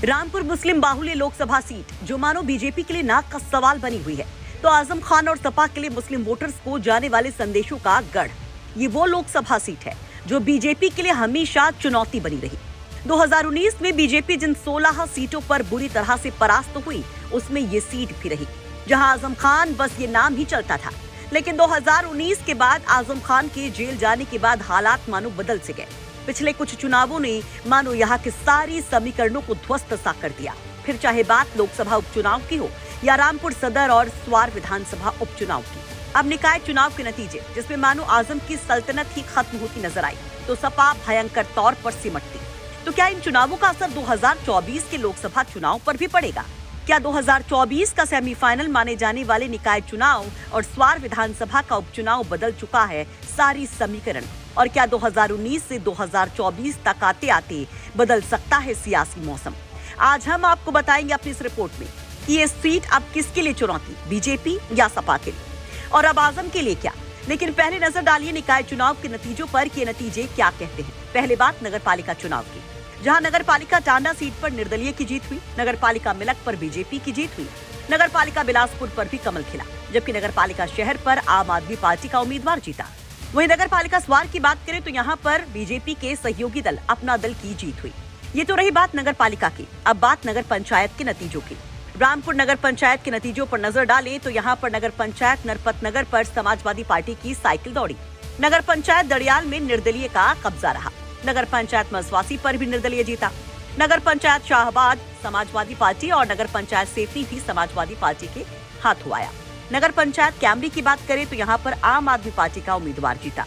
रामपुर मुस्लिम बाहुल्य लोकसभा सीट जो मानो बीजेपी के लिए नाक का सवाल बनी हुई है, तो आजम खान और सपा के लिए मुस्लिम वोटर्स को जाने वाले संदेशों का गढ़। ये वो लोकसभा सीट है जो बीजेपी के लिए हमेशा चुनौती बनी रही। 2019 में बीजेपी जिन 16 सीटों पर बुरी तरह से परास्त हुई, उसमें ये सीट भी रही जहां आजम खान बस ये नाम ही चलता था। लेकिन 2019 के बाद आजम खान के जेल जाने के बाद हालात मानो बदल से गए। पिछले कुछ चुनावों ने मानो यहाँ के सारी समीकरणों को ध्वस्त सा कर दिया। फिर चाहे बात लोकसभा उपचुनाव की हो या रामपुर सदर और स्वार विधानसभा उपचुनाव की। अब निकाय चुनाव के नतीजे जिसमें मानो आजम की सल्तनत ही खत्म होती नजर आई, तो सपा भयंकर तौर पर सिमटती। तो क्या इन चुनावों का असर 2024 के लोकसभा चुनाव पर भी पड़ेगा? क्या 2024 का सेमीफाइनल माने जाने वाले निकाय चुनाव और स्वार विधानसभा का उपचुनाव बदल चुका है सारी समीकरण? और क्या 2019 से 2024 तक आते आते बदल सकता है सियासी मौसम? आज हम आपको बताएंगे अपनी इस रिपोर्ट में कि ये सीट अब किसके लिए चुनौती, बीजेपी या सपा के लिए, और अब आजम के लिए क्या। लेकिन पहले नजर डालिए निकाय चुनाव के नतीजों पर कि नतीजे क्या कहते हैं। पहले बात नगर पालिका चुनाव की, जहां नगर पालिका टांडा सीट पर निर्दलीय की जीत हुई, नगर पालिका मिलक पर बीजेपी की जीत हुई, नगर पालिका बिलासपुर पर भी कमल खिला, जबकि नगर पालिका शहर पर आम आदमी पार्टी का उम्मीदवार जीता। वहीं नगर पालिका स्वार की बात करें तो यहाँ पर बीजेपी के सहयोगी दल अपना दल की जीत हुई। ये तो रही बात नगर पालिका की। अब बात नगर पंचायत के नतीजों की। रामपुर नगर पंचायत के नतीजों पर नजर डालें तो यहाँ पर नगर पंचायत नरपत नगर पर समाजवादी पार्टी की साइकिल दौड़ी। नगर पंचायत दड़ियाल में निर्दलीय का कब्जा रहा। नगर पंचायत मसवासी पर भी निर्दलीय जीता। नगर पंचायत शाहबाद समाजवादी पार्टी और नगर पंचायत सेफी भी समाजवादी पार्टी के हाथों आया। नगर पंचायत कैमरी की बात करें तो यहाँ पर आम आदमी पार्टी का उम्मीदवार जीता।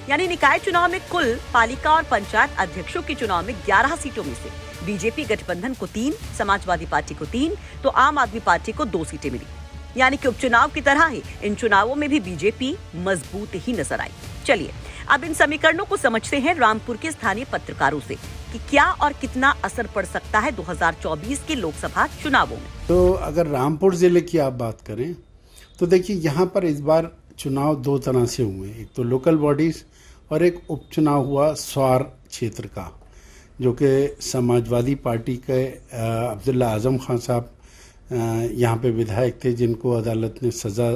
यानी निकाय चुनाव में कुल पालिका और पंचायत अध्यक्षों के चुनाव में 11 सीटों में से बीजेपी गठबंधन को 3, समाजवादी पार्टी को 3, तो आम आदमी पार्टी को 2 सीटें मिली। यानी कि उपचुनाव की तरह ही इन चुनावों में भी बीजेपी मजबूत ही नजर आई। चलिए अब इन समीकरणों को समझते हैं रामपुर के स्थानीय पत्रकारों से कि क्या और कितना असर पड़ सकता है 2024 के लोकसभा चुनावों में। तो अगर रामपुर जिले की आप बात करें तो देखिए यहाँ पर इस बार चुनाव 2 तरह से हुए। एक तो लोकल बॉडीज और एक उपचुनाव हुआ स्वार क्षेत्र का, जो कि समाजवादी पार्टी के अब्दुल्ला आजम खान साहब यहाँ पे विधायक थे, जिनको अदालत ने सज़ा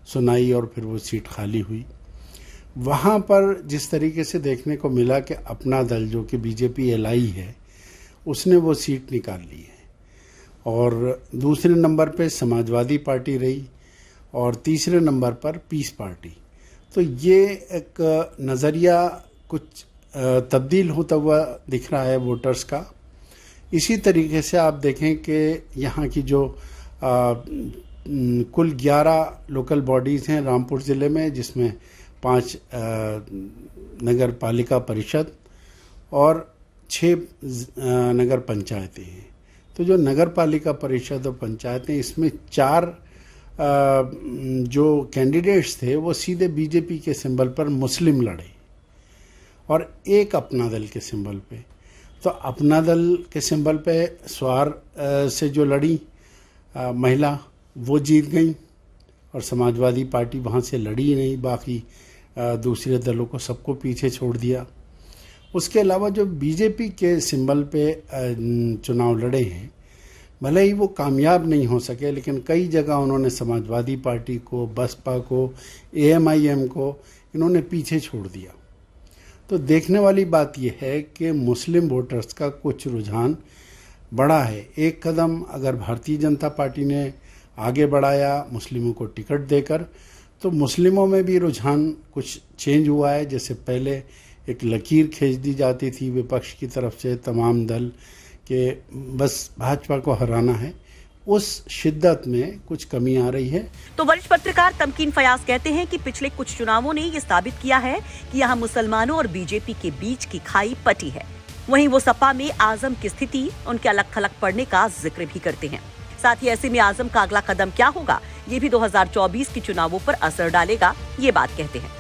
सुनाई और फिर वो सीट खाली हुई। वहाँ पर जिस तरीके से देखने को मिला कि अपना दल जो कि बीजेपी एलआई है, उसने वो सीट निकाल ली है, और दूसरे नंबर पे समाजवादी पार्टी रही और तीसरे नंबर पर पीस पार्टी। तो ये एक नज़रिया कुछ तब्दील होता हुआ दिख रहा है वोटर्स का। इसी तरीके से आप देखें कि यहाँ की जो कुल 11 लोकल बॉडीज़ हैं रामपुर ज़िले में, जिसमें 5 नगर पालिका परिषद और 6 नगर पंचायतें हैं। तो जो नगर पालिका परिषद और पंचायतें, इसमें 4 जो कैंडिडेट्स थे वो सीधे बीजेपी के सिंबल पर मुस्लिम लड़े और एक अपना दल के सिंबल पे। तो अपना दल के सिंबल पे स्वार से जो लड़ी महिला वो जीत गई, और समाजवादी पार्टी वहाँ से लड़ी ही नहीं, बाकी दूसरे दलों को सबको पीछे छोड़ दिया। उसके अलावा जो बीजेपी के सिंबल पे चुनाव लड़े हैं, भले ही वो कामयाब नहीं हो सके, लेकिन कई जगह उन्होंने समाजवादी पार्टी को, बसपा को, AMIM को इन्होंने पीछे छोड़ दिया। तो देखने वाली बात यह है कि मुस्लिम वोटर्स का कुछ रुझान बढ़ा है। एक कदम अगर भारतीय जनता पार्टी ने आगे बढ़ाया मुस्लिमों को टिकट देकर, तो मुस्लिमों में भी रुझान कुछ चेंज हुआ है। जैसे पहले एक लकीर खींच दी जाती थी विपक्ष की तरफ से तमाम दल कि बस भाजपा को हराना है, उस शिद्दत में कुछ कमी आ रही है। तो वरिष्ठ पत्रकार तमकीन फयाज कहते हैं कि पिछले कुछ चुनावों ने ये साबित किया है कि यहाँ मुसलमानों और बीजेपी के बीच की खाई पटी है। वहीं वो सपा में आजम की स्थिति, उनके अलग थलग पड़ने का जिक्र भी करते हैं। साथ ही ऐसे में आजम का अगला कदम क्या होगा, ये भी 2024 के चुनावों पर असर डालेगा, ये बात कहते हैं।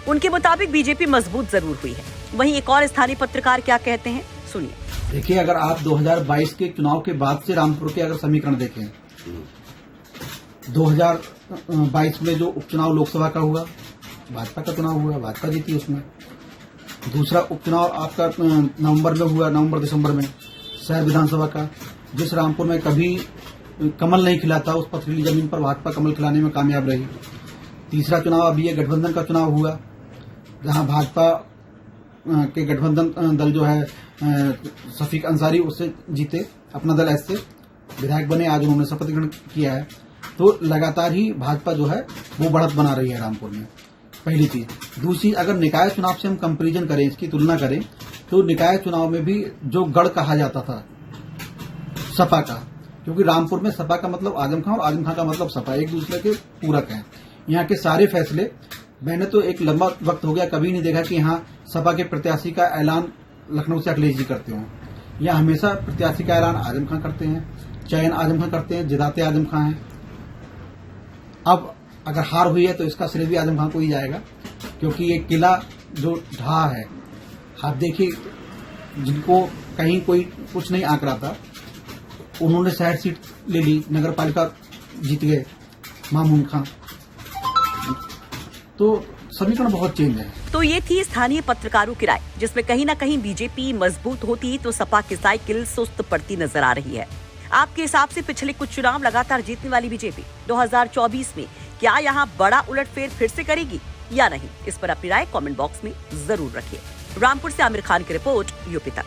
उनके मुताबिक बीजेपी मजबूत जरूर हुई है। वहीं एक और स्थानीय पत्रकार क्या कहते हैं, सुनिए। देखिए, अगर आप 2022 के चुनाव के बाद से रामपुर के अगर समीकरण देखें, 2022 में जो उपचुनाव लोकसभा का हुआ, भाजपा का चुनाव हुआ, भाजपा जीती उसमें। दूसरा उपचुनाव आपका नवंबर में हुआ, नवंबर दिसंबर में शहर विधानसभा का, जिस रामपुर में कभी कमल नहीं खिला था, उस पथरीली जमीन पर भाजपा कमल खिलाने में कामयाब रही। तीसरा चुनाव अभी ये गठबंधन का चुनाव हुआ, जहां भाजपा के गठबंधन दल जो है शफीक अंसारी उससे जीते, अपना दल ऐसे विधायक बने, आज उन्होंने शपथ ग्रहण किया है। तो लगातार ही भाजपा जो है वो बढ़त बना रही है रामपुर में, पहली चीज। दूसरी, अगर निकाय चुनाव से हम कंपैरिजन करें, इसकी तुलना करें, तो निकाय चुनाव में भी जो गढ़ कहा जाता था सपा का, क्योंकि रामपुर में सपा का मतलब आजम खां और आजम खां का मतलब सपा, एक दूसरे के पूरक हैं। यहाँ के सारे फैसले, मैंने तो एक लंबा वक्त हो गया कभी नहीं देखा कि यहाँ सपा के प्रत्याशी का ऐलान लखनऊ से अखिलेश जी करते हों। यहाँ हमेशा प्रत्याशी का ऐलान आजम खां करते हैं, चयन आजम खां करते हैं, जिताते आजम खां हैं। अब अगर हार हुई है तो इसका श्रेय भी आजम खां को ही जाएगा, क्योंकि ये किला जो ढहा है, आप देखिए, जिनको कहीं कोई कुछ नहीं आंक रहा था, उन्होंने 60 सीट ले ली, नगर पालिका जीत गए मामून खां। तो समीकरण बहुत चेंज है। तो ये थी स्थानीय पत्रकारों की राय, जिसमें कहीं ना कहीं बीजेपी मजबूत होती तो सपा की साइकिल सुस्त पड़ती नजर आ रही है। आपके हिसाब से पिछले कुछ चुनाव लगातार जीतने वाली बीजेपी 2024 में क्या यहाँ बड़ा उलटफेर फिर से करेगी या नहीं? इस पर अपनी राय कमेंट बॉक्स में जरूर रखिए। रामपुर से आमिर खान की रिपोर्ट, यूपी तक।